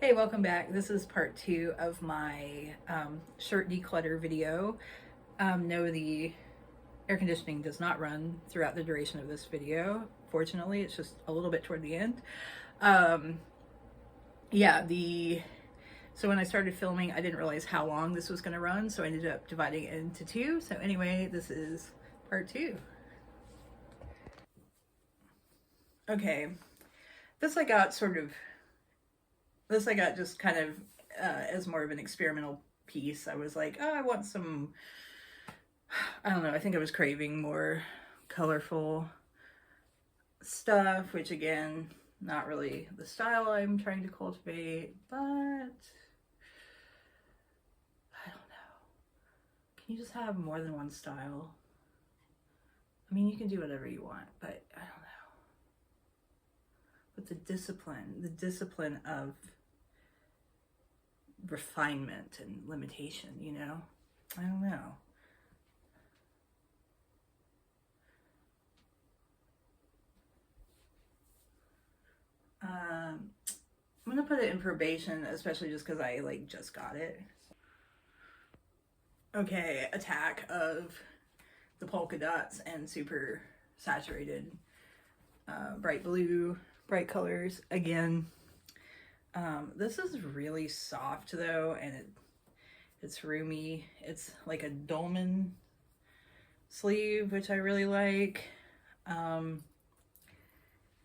Hey, welcome back. This is part 2 of my shirt declutter video. No, the air conditioning does not run throughout the duration of this video. Fortunately, it's just a little bit toward the end. Um, yeah, so when I started filming, I didn't realize how long this was going to run, so I ended up dividing it into 2. So anyway, this is part 2. Okay, this I got just kind of as more of an experimental piece. I was like, oh, I want some, I don't know, I think I was craving more colorful stuff, which again, not really the style I'm trying to cultivate, but I don't know. Can you just have more than one style? I mean, you can do whatever you want, but I don't know. But the discipline of refinement and limitation, I don't know. I'm gonna put it in probation, especially just because I just got it. Okay, attack of the polka dots and super saturated bright blue, bright colors again. This is really soft though, and it's roomy. It's like a dolman sleeve, which I really like. And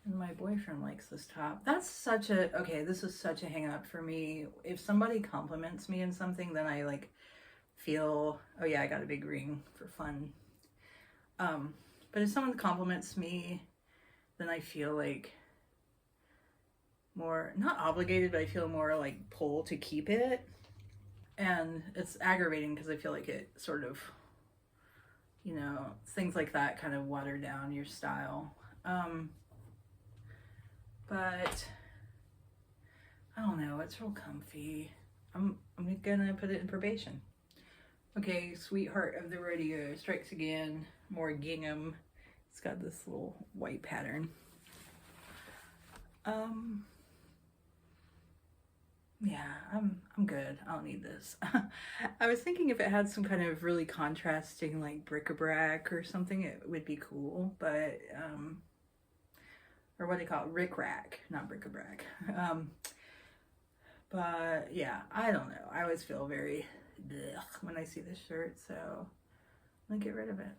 my boyfriend likes this top. This is such a hang up for me. If somebody compliments me in something, then I feel, oh yeah, I got a big ring for fun. But if someone compliments me, then I feel more, not obligated, but I feel more pull to keep it. And it's aggravating because I feel like it sort of, things like that kind of water down your style. But I don't know, it's real comfy. I'm gonna put it in probation. Okay, Sweetheart of the Rodeo strikes again. More gingham. It's got this little white pattern. Yeah, I'm good. I don't need this. I was thinking if it had some kind of really contrasting bric-a-brac or something, it would be cool, but or what do you call it? Rick-rack, not bric-a-brac. But yeah, I don't know. I always feel very blech when I see this shirt, so I'm gonna get rid of it.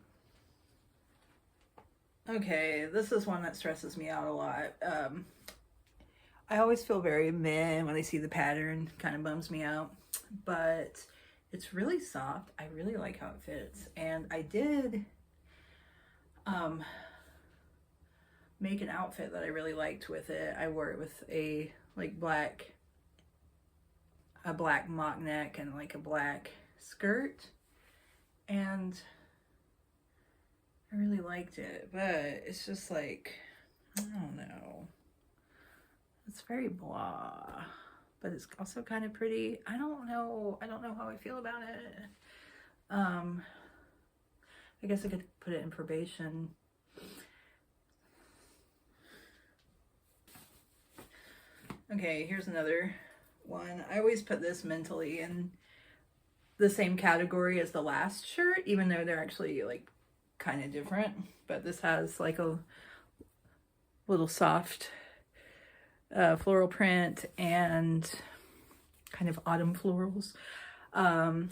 Okay, this is one that stresses me out a lot. I always feel very meh when I see the pattern, kind of bums me out, but it's really soft. I really like how it fits, and I did make an outfit that I really liked with it. I wore it with a black mock neck and a black skirt, and I really liked it, but it's just I don't know. It's very blah, but it's also kind of pretty. I don't know how I feel about it. I guess I could put it in probation. Okay, here's another one. I always put this mentally in the same category as the last shirt, even though they're actually kind of different. But this has a little soft floral print and kind of autumn florals.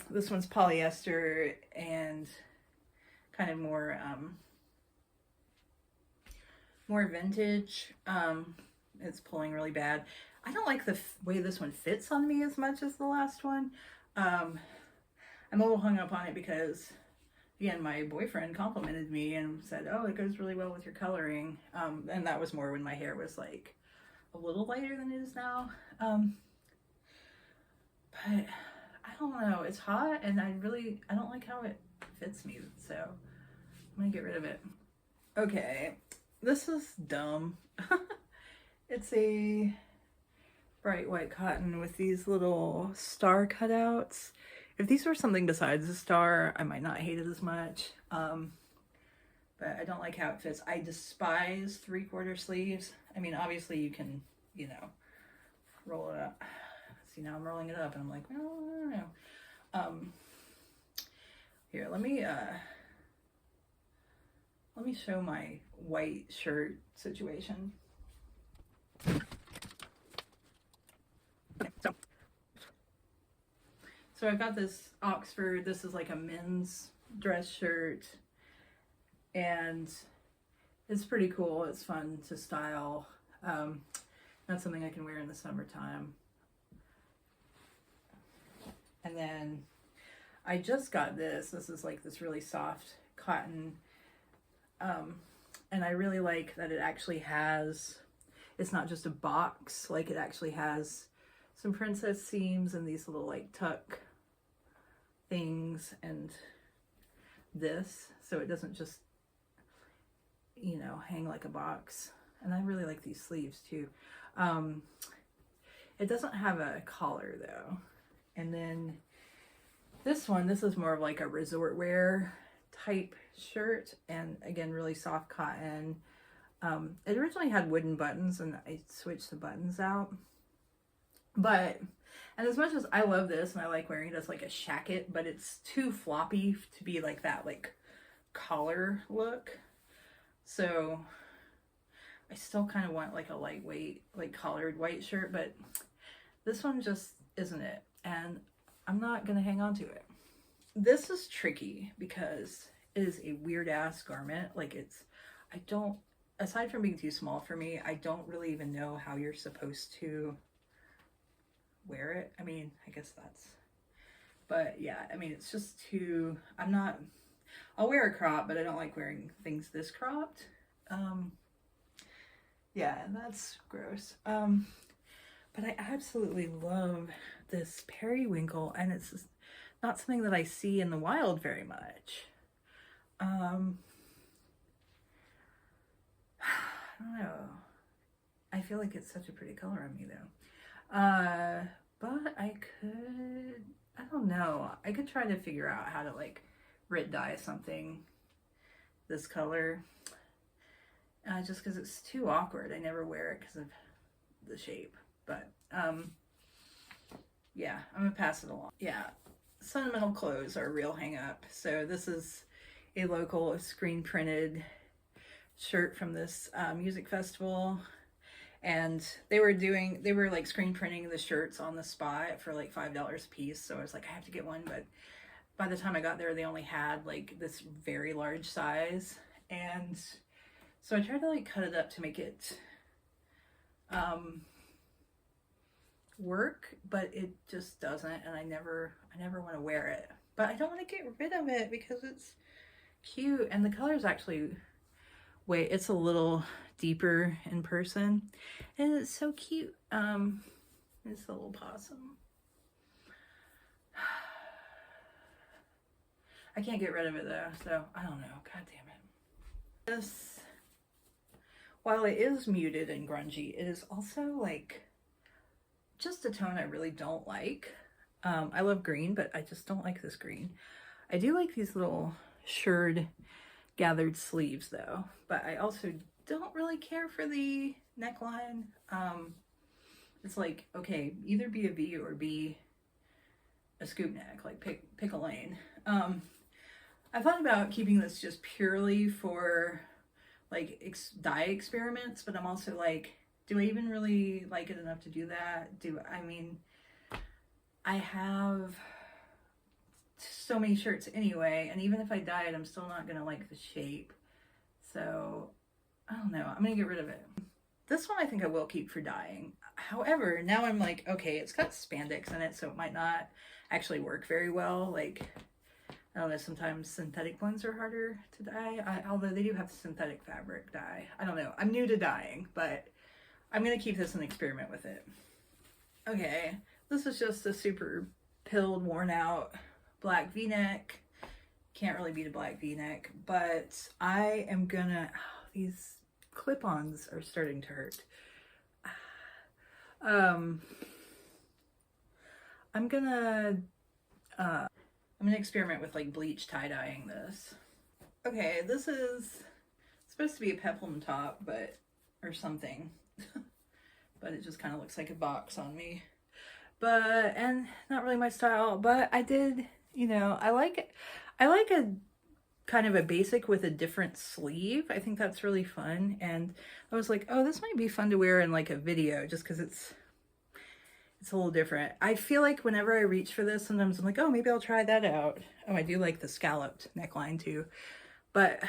This one's polyester and kind of more vintage. It's pulling really bad. I don't like the way this one fits on me as much as the last one. I'm a little hung up on it because, again, my boyfriend complimented me and said, oh, it goes really well with your coloring. And that was more when my hair was a little lighter than it is now. But I don't know, it's hot and I don't like how it fits me, so I'm gonna get rid of it. Okay, this is dumb. It's a bright white cotton with these little star cutouts. If these were something besides a star, I might not hate it as much. But I don't like how it fits. I despise 3/4 sleeves. I mean, obviously you can, roll it up. See, now I'm rolling it up and I'm like, well, I don't know. Here, let me show my white shirt situation. Okay, so I got this Oxford. This is like a men's dress shirt, and it's pretty cool. It's fun to style. That's something I can wear in the summertime. And then I just got this. This is like this really soft cotton. And I really like that it actually has, it's not just a box, like it actually has some princess seams and these little like tuck things and this, so it doesn't just, you know, hang like a box. And I really like these sleeves too. It doesn't have a collar though. And then this one, this is more of like a resort wear type shirt, and again, really soft cotton. It originally had wooden buttons and I switched the buttons out. But, and as much as I love this and I like wearing it as like a shacket, but it's too floppy to be like that like collar look. So I still kind of want like a lightweight, like collared white shirt, but this one just isn't it. And I'm not gonna hang on to it. This is tricky because it is a weird ass garment. Like it's, I don't, aside from being too small for me, I don't really even know how you're supposed to wear it. I mean, I guess that's, but yeah, I mean, it's just too, I'm not, I'll wear a crop, but I don't like wearing things this cropped. Yeah, and that's gross. But I absolutely love this periwinkle, and it's just not something that I see in the wild very much. I don't know. I feel like it's such a pretty color on me though. But I could, I don't know. I could try to figure out how to like rit dye something this color. Just because it's too awkward. I never wear it because of the shape. But yeah, I'm gonna pass it along. Yeah, sentimental clothes are a real hang up. So this is a local screen printed shirt from this music festival, and they were like screen printing the shirts on the spot for like $5 a piece. So I was like, I have to get one, but by the time I got there, they only had like this very large size, and so I tried to like cut it up to make it work, but it just doesn't, and I never want to wear it. But I don't want to get rid of it because it's cute, and the color is actually, wait, it's a little deeper in person, and it's so cute. It's a little possum. I can't get rid of it though, so I don't know. God damn it. This, while it is muted and grungy, it is also like just a tone I really don't like. I love green, but I just don't like this green. I do like these little shirred gathered sleeves though, but I also don't really care for the neckline. It's like, okay, either be a V or be a scoop neck, like pick a lane. I thought about keeping this just purely for like dye experiments, but I'm also like, do I even really like it enough to do that? I mean, I have so many shirts anyway, and even if I dye it, I'm still not gonna like the shape. So I don't know, I'm gonna get rid of it. This one I think I will keep for dyeing. However, now I'm like, okay, it's got spandex in it, so it might not actually work very well. Like, I don't know, sometimes synthetic ones are harder to dye, although they do have synthetic fabric dye. I don't know, I'm new to dyeing, but I'm gonna keep this and experiment with it. Okay, this is just a super pilled, worn out black v-neck. Can't really beat a black v-neck, but I am gonna, these clip-ons are starting to hurt. I'm gonna experiment with like bleach tie-dyeing this. Okay, this is supposed to be a peplum top, but, or something, but it just kind of looks like a box on me. but, and not really my style, but I did, you know, I like a kind of a basic with a different sleeve. I think that's really fun. And I was like, oh, this might be fun to wear in like a video just because it's a little different. I feel like whenever I reach for this, sometimes I'm like, oh, maybe I'll try that out. Oh, I do like the scalloped neckline too. But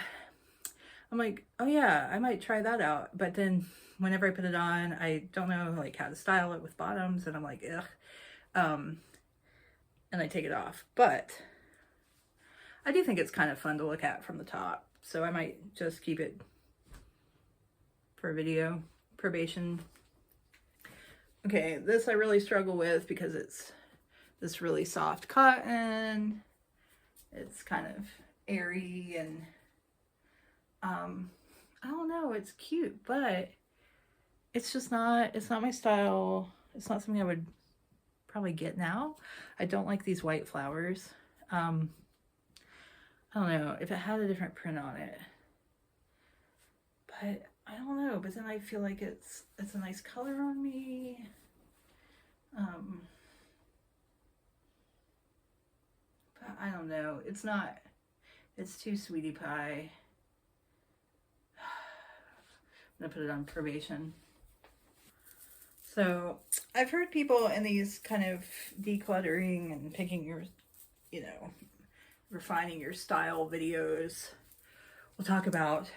I'm like, oh yeah, I might try that out. But then whenever I put it on, I don't know like how to style it with bottoms, and I'm like, ugh. And I take it off. But I do think it's kind of fun to look at from the top. So I might just keep it for a video. Probation. Okay, this I really struggle with because it's this really soft cotton. It's kind of airy and I don't know, it's cute, but it's just not, it's not my style. It's not something I would probably get now. I don't like these white flowers. I don't know if it had a different print on it, but I don't know. But then I feel like it's a nice color on me. But I don't know. It's not. It's too sweetie pie. I'm gonna put it on probation. So I've heard people in these kind of decluttering and picking your, you know, refining your style videos will talk about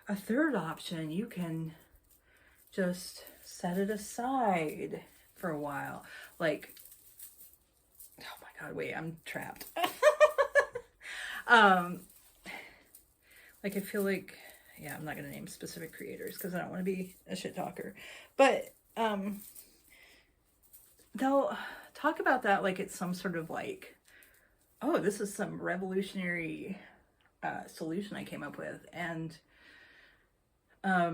a third option. You can just set it aside for a while. Like, oh my God, wait, I'm trapped. Like I feel like, yeah, I'm not going to name specific creators because I don't want to be a shit talker, but they'll talk about that like it's some sort of like, oh, this is some revolutionary solution I came up with. And I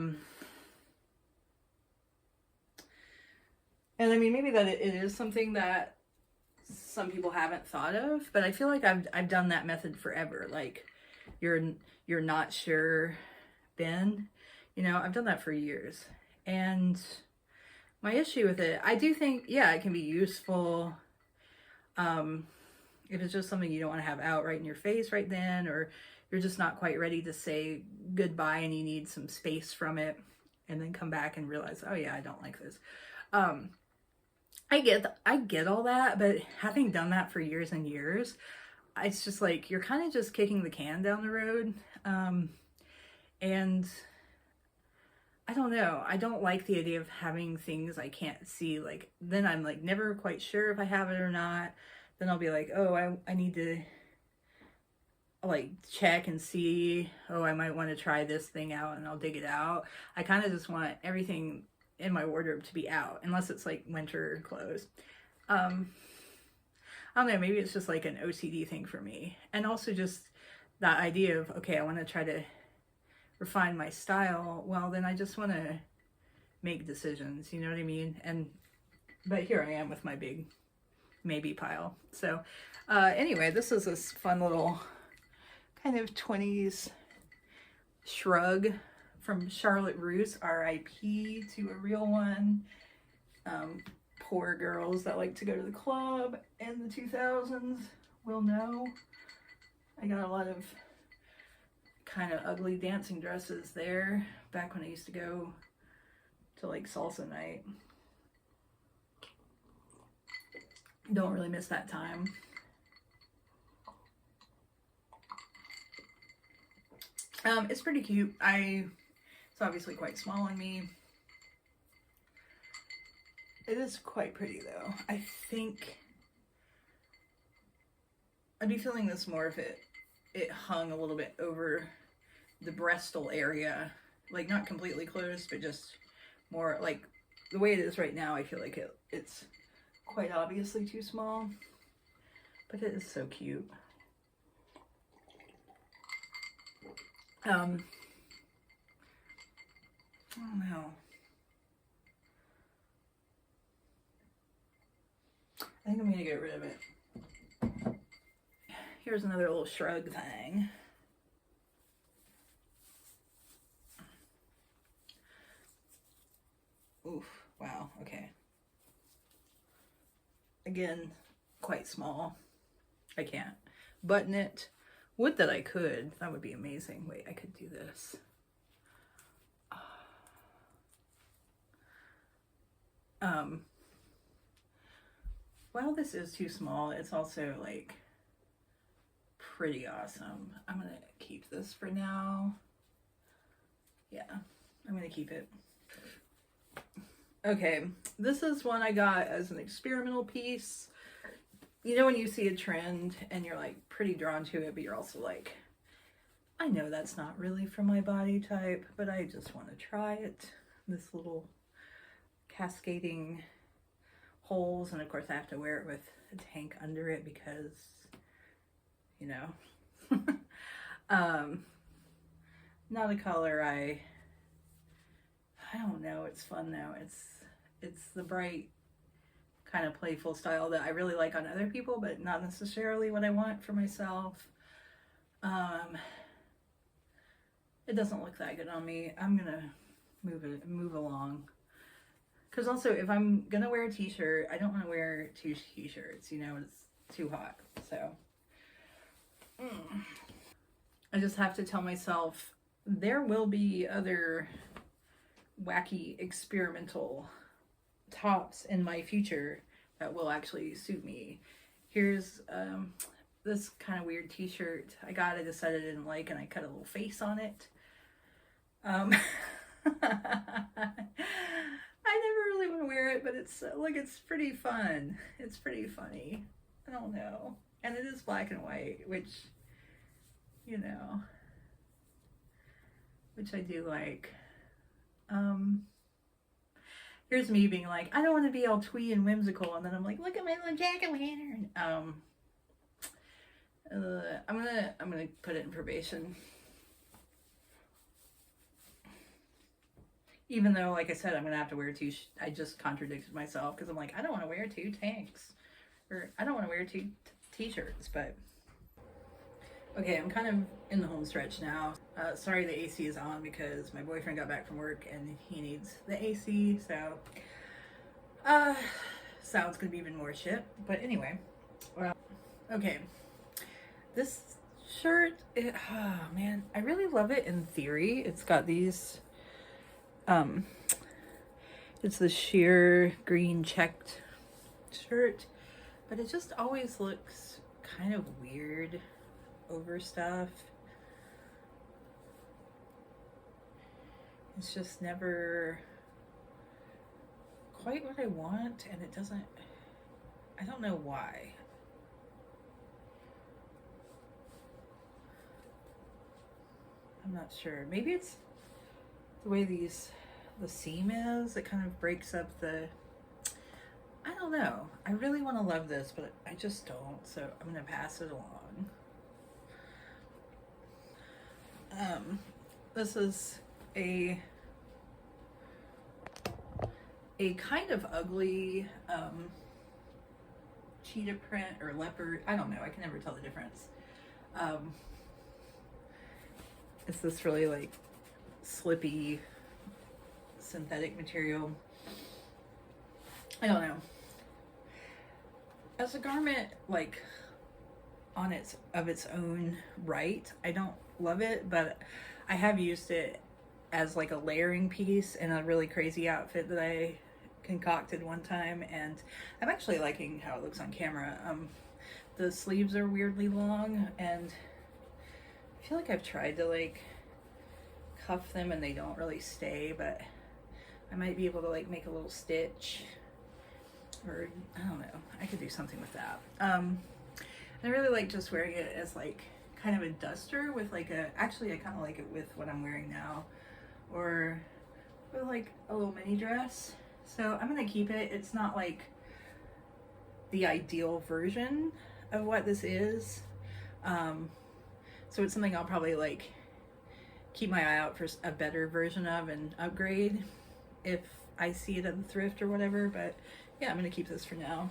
mean, maybe that it is something that some people haven't thought of, but I feel like I've done that method forever. Like you're not sure bin, you know, I've done that for years. And my issue with it, I do think, yeah, it can be useful. If it's just something you don't want to have out right in your face right then, or you're just not quite ready to say goodbye and you need some space from it, and then come back and realize, oh yeah, I don't like this. I get all that, but having done that for years and years, it's just like you're kind of just kicking the can down the road. And I don't know. I don't like the idea of having things I can't see. Like, then I'm like never quite sure if I have it or not. Then I'll be like, oh, I need to like check and see, oh, I might want to try this thing out, and I'll dig it out. I kind of just want everything in my wardrobe to be out, unless it's like winter clothes. I don't know, maybe it's just like an OCD thing for me. And also just that idea of, okay, I want to try to refine my style. Well, then I just want to make decisions, you know what I mean? But here I am with my big maybe pile. So anyway, this is this fun little kind of 20s shrug from Charlotte Russe, R.I.P. to a real one. Poor girls that like to go to the club in the 2000s will know. I got a lot of kind of ugly dancing dresses there back when I used to go to like salsa night. Don't really miss that time. It's pretty cute. It's obviously quite small on me. It is quite pretty though. I think I'd be feeling this more if it hung a little bit over the breastal area, like not completely closed, but just more like the way it is right now. I feel like it's quite obviously too small, but it is so cute. I don't know. I think I'm gonna get rid of it. Here's another little shrug thing. Oof, wow, okay. again, quite small. I can't button it. Would that I could. That would be amazing. Wait, I could do this. While this is too small, it's also like pretty awesome. I'm gonna keep this for now. Yeah, I'm gonna keep it. Okay, this is one I got as an experimental piece. You know when you see a trend and you're like pretty drawn to it, but you're also like, I know that's not really for my body type, but I just want to try it. This little cascading holes, and of course I have to wear it with a tank under it because, you know, not a color I don't know. It's fun though. It's the bright kind of playful style that I really like on other people, but not necessarily what I want for myself. It doesn't look that good on me. I'm gonna move along. Because also, if I'm gonna wear a t-shirt, I don't want to wear two t-shirts, you know, it's too hot. So I just have to tell myself there will be other wacky experimental tops in my future that will actually suit me. Here's this kind of weird t-shirt I got. I decided I didn't like, and I cut a little face on it. I never really want to wear it, but it's look, it's pretty fun. It's pretty funny. I don't know. And it is black and white, which, you know, which I do like. Here's me being like, I don't want to be all twee and whimsical, and then I'm like, look at my little jack-o'-lantern. I'm gonna put it in probation. Even though, like I said, I'm gonna have to wear two. I just contradicted myself because I'm like, I don't want to wear two tanks, or I don't want to wear two t-shirts. But okay, I'm kind of in the home stretch now. Sorry, the AC is on because my boyfriend got back from work and he needs the AC. So, sound's gonna be even more shit. But anyway, okay, this shirt. Oh man, I really love it in theory. It's got these. It's the sheer green checked shirt, but it just always looks kind of weird over stuff. It's just never quite what I want, and it doesn't, I don't know why. I'm not sure. Maybe it's the way the seam is. It kind of breaks up the, I don't know. I really want to love this, but I just don't, so I'm gonna pass it along. This is a kind of ugly cheetah print or leopard. I don't know. I can never tell the difference. It's this really like slippy synthetic material. I don't know. As a garment, like on its own right, I don't love it, but I have used it as like a layering piece in a really crazy outfit that I concocted one time, and I'm actually liking how it looks on camera. The sleeves are weirdly long, and I feel like I've tried to like cuff them and they don't really stay, but I might be able to like make a little stitch, or I don't know, I could do something with that. I really like just wearing it as like kind of a duster with like actually I kind of like it with what I'm wearing now, or with like a little mini dress. So I'm gonna keep it. It's not like the ideal version of what this is, so it's something I'll probably like keep my eye out for a better version of and upgrade if I see it at the thrift or whatever. But yeah, I'm gonna keep this for now.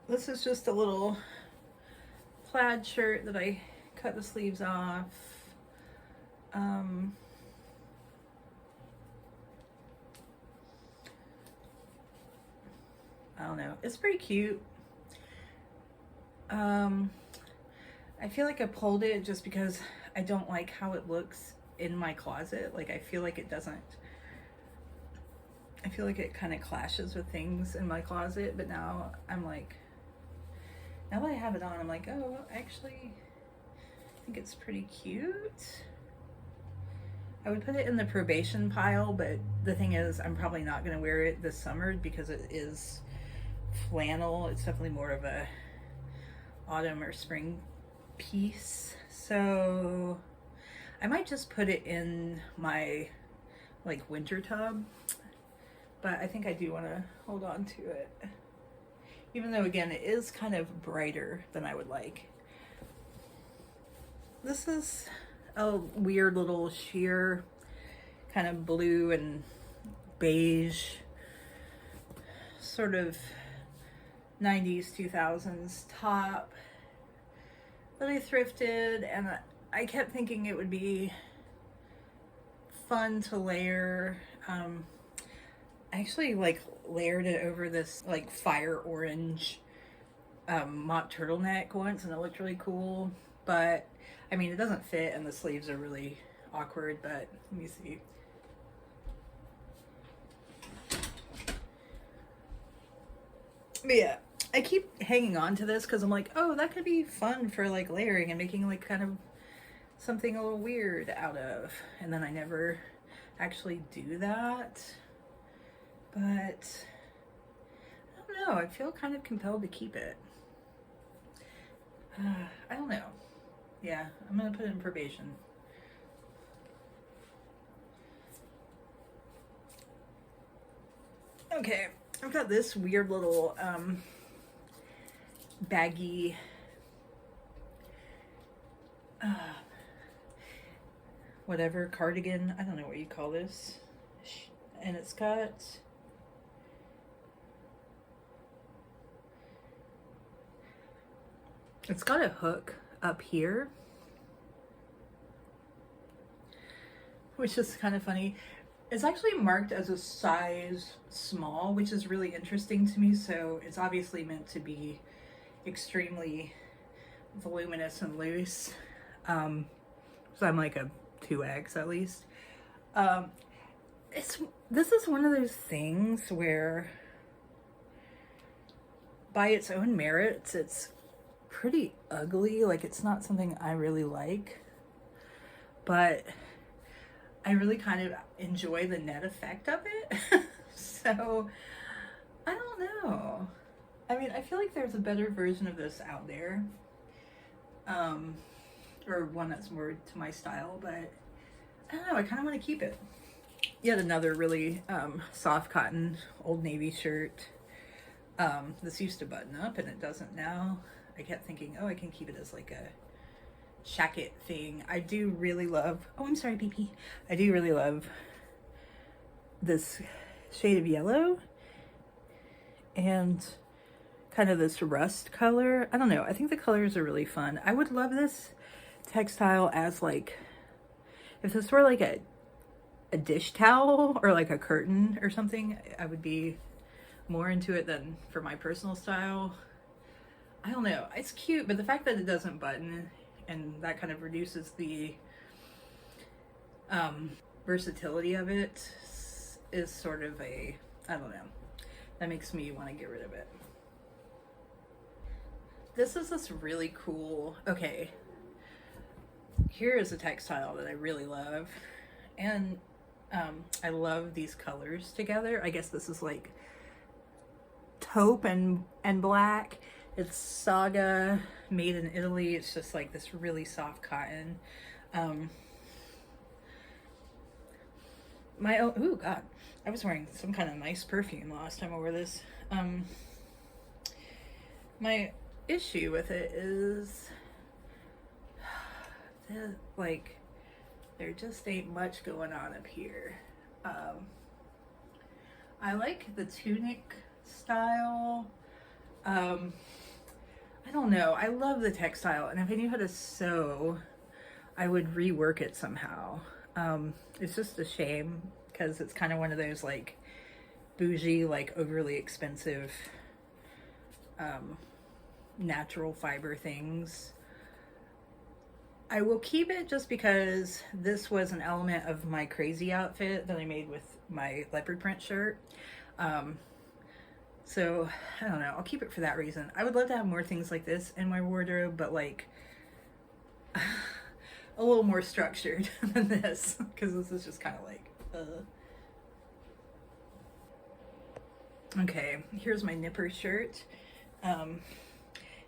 This is just a little plaid shirt that I cut the sleeves off. I don't know, it's pretty cute. I feel like I pulled it just because I don't like how it looks in my closet. Like, I feel like it doesn't, I feel like it kind of clashes with things in my closet, but now I'm like, now that I have it on, I'm like, oh, actually, I think it's pretty cute. I would put it in the probation pile, but the thing is, I'm probably not going to wear it this summer because it is flannel. It's definitely more of a autumn or spring piece. So I might just put it in my like winter tub, but I think I do want to hold on to it. Even though, again, it is kind of brighter than I would like. This is a weird little sheer kind of blue and beige sort of 90s 2000s top that I thrifted, and I kept thinking it would be fun to layer. I actually like layered it over this like fire orange mock turtleneck once, and it looked really cool, but I mean, it doesn't fit and the sleeves are really awkward, but let me see. But yeah, I keep hanging on to this because I'm like, oh, that could be fun for like layering and making like kind of something a little weird out of. And then I never actually do that. But I don't know, I feel kind of compelled to keep it. I don't know. Yeah, I'm gonna put it in probation. Okay, I've got this weird little baggy whatever cardigan. I don't know what you call this. And it's got a hook up here, which is kind of funny. It's actually marked as a size small, which is really interesting to me. So it's obviously meant to be extremely voluminous and loose. So I'm like a 2X at least. This is one of those things where by its own merits, it's pretty ugly. Like, it's not something I really like, but I really kind of enjoy the net effect of it. So I don't know. I mean, I feel like there's a better version of this out there, or one that's more to my style, but I don't know, I kind of want to keep it. Yet another really soft cotton Old Navy shirt. This used to button up and it doesn't now. I kept thinking, oh, I can keep it as like a shacket thing. I do really love, oh, I'm sorry, BP. I do really love this shade of yellow and kind of this rust color. I don't know, I think the colors are really fun. I would love this textile as like, if this were like a dish towel or like a curtain or something, I would be more into it than for my personal style. I don't know, it's cute, but the fact that it doesn't button and that kind of reduces the versatility of it is sort of a, I don't know, that makes me want to get rid of it. This is this really cool, okay, here is a textile that I really love, and I love these colors together. I guess this is like taupe and black. It's Saga, made in Italy. It's just like this really soft cotton. Oh god, I was wearing some kind of nice perfume last time I wore this. My issue with it is like there just ain't much going on up here. I like the tunic style. I don't know, I love the textile, and if I knew how to sew, I would rework it somehow. It's just a shame because it's kind of one of those like bougie, like overly expensive natural fiber things. I will keep it just because this was an element of my crazy outfit that I made with my leopard print shirt. So I don't know, I'll keep it for that reason. I would love to have more things like this in my wardrobe, but like a little more structured than this, because this is just kind of like Okay, here's my Nipper shirt,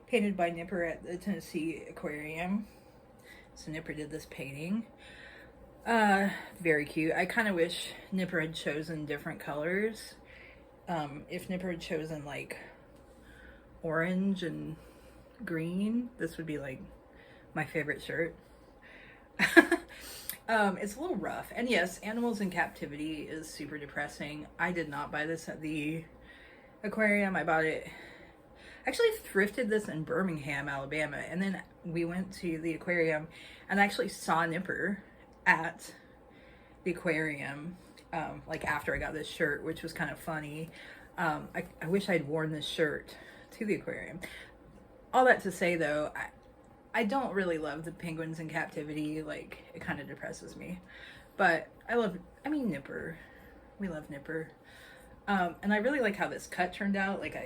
painted by Nipper at the Tennessee Aquarium. So Nipper did this painting. Very cute. I kind of wish Nipper had chosen different colors. If Nipper had chosen like orange and green, this would be like my favorite shirt. It's a little rough. And yes, Animals in Captivity is super depressing. I did not buy this at the aquarium. I bought it, actually thrifted this in Birmingham, Alabama. And then we went to the aquarium and actually saw Nipper at the aquarium, like after I got this shirt, which was kind of funny. I wish I'd worn this shirt to the aquarium. All that to say though, I don't really love the penguins in captivity. Like, it kind of depresses me. But I mean, Nipper. We love Nipper. And I really like how this cut turned out. Like,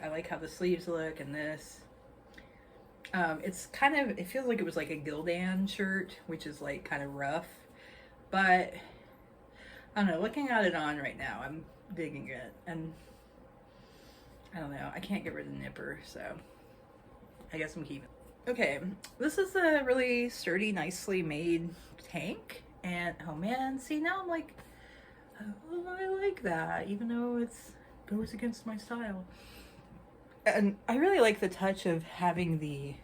I like how the sleeves look and this. It's kind of, it feels like it was like a Gildan shirt, which is like kind of rough. But, I don't know, looking at it on right now, I'm digging it. And, I don't know, I can't get rid of Nipper, so I guess I'm keeping it. Okay, this is a really sturdy, nicely made tank, and oh man, see, now I'm like, oh, I like that, even though it goes against my style. And I really like the touch of having the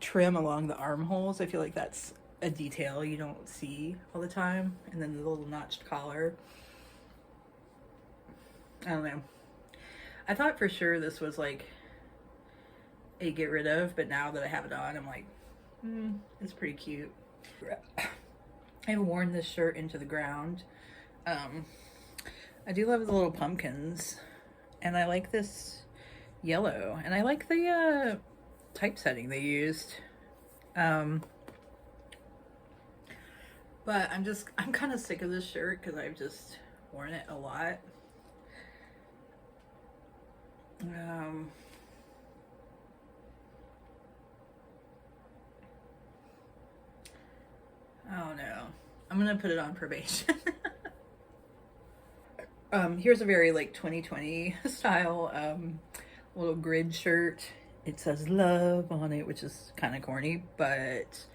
trim along the armholes. I feel like that's a detail you don't see all the time. And then the little notched collar. I don't know. I thought for sure this was like a get rid of, but now that I have it on, I'm like, it's pretty cute. I've worn this shirt into the ground. I do love the little pumpkins, and I like this yellow, and I like the typesetting they used. But I'm kind of sick of this shirt because I've just worn it a lot. Oh no, I'm gonna put it on probation. Here's a very like 2020 style little grid shirt. It says love on it, which is kind of corny, but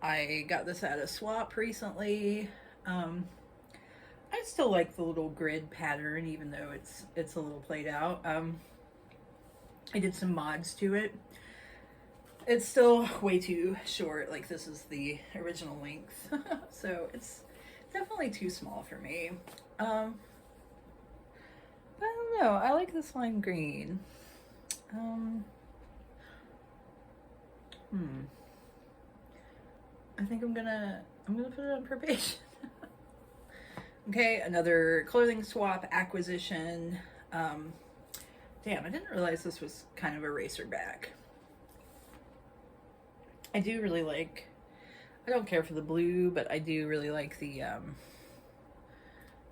I got this at a swap recently. I still like the little grid pattern, even though it's a little played out. I did some mods to it. It's still way too short. Like, this is the original length. So it's definitely too small for me. I don't know. I like this lime green. I think I'm gonna put it on probation. Okay, another clothing swap acquisition. Damn, I didn't realize this was kind of a racer back. I do really like, I don't care for the blue, but I do really like the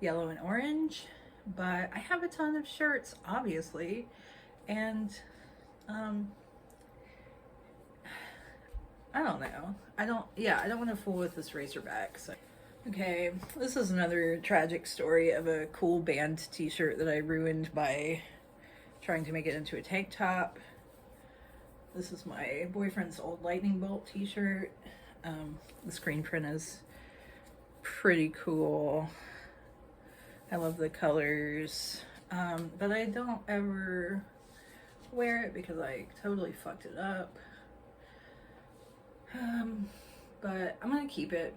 yellow and orange. But I have a ton of shirts, obviously, and I don't know. I don't want to fool with this racerback. So. Okay, this is another tragic story of a cool band t-shirt that I ruined by trying to make it into a tank top. This is my boyfriend's old lightning bolt t-shirt. The screen print is pretty cool. I love the colors, but I don't ever wear it because I totally fucked it up. But I'm gonna keep it,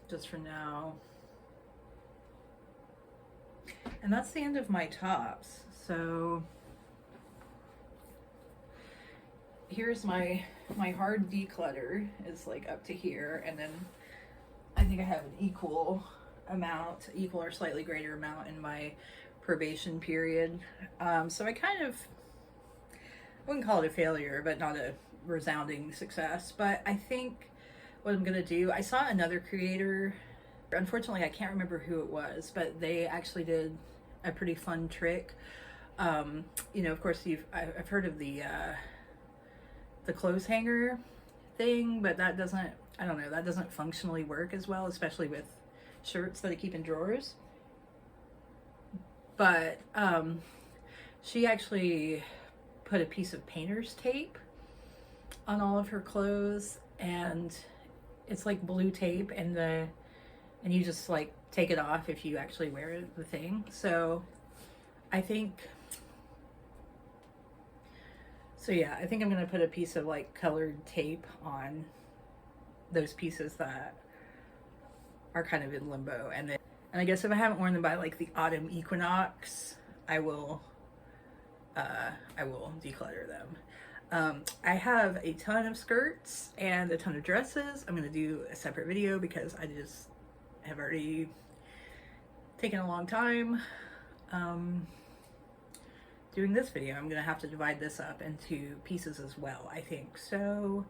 just for now. And that's the end of my tops. So here's my hard declutter is like up to here, and then I think I have an equal or slightly greater amount in my probation period. So I kind of wouldn't call it a failure, but not a resounding success. But I think what I'm gonna do, I saw another creator, unfortunately I can't remember who it was, but they actually did a pretty fun trick. You know, of course I've heard of the clothes hanger thing, but that doesn't, I don't know, that doesn't functionally work as well, especially with shirts that I keep in drawers. But she actually put a piece of painter's tape on all of her clothes, and it's like blue tape, and you just like take it off if you actually wear the thing. So I think, so yeah, I think I'm gonna put a piece of like colored tape on those pieces that are kind of in limbo, and I guess if I haven't worn them by like the autumn equinox, I will declutter them. I have a ton of skirts and a ton of dresses. I'm gonna do a separate video because I just have already taken a long time doing this video. I'm gonna have to divide this up into pieces as well, I think. So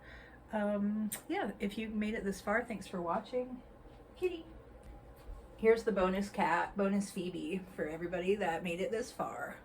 yeah, if you made it this far, thanks for watching. Kitty. Here's the bonus cat, bonus Phoebe, for everybody that made it this far.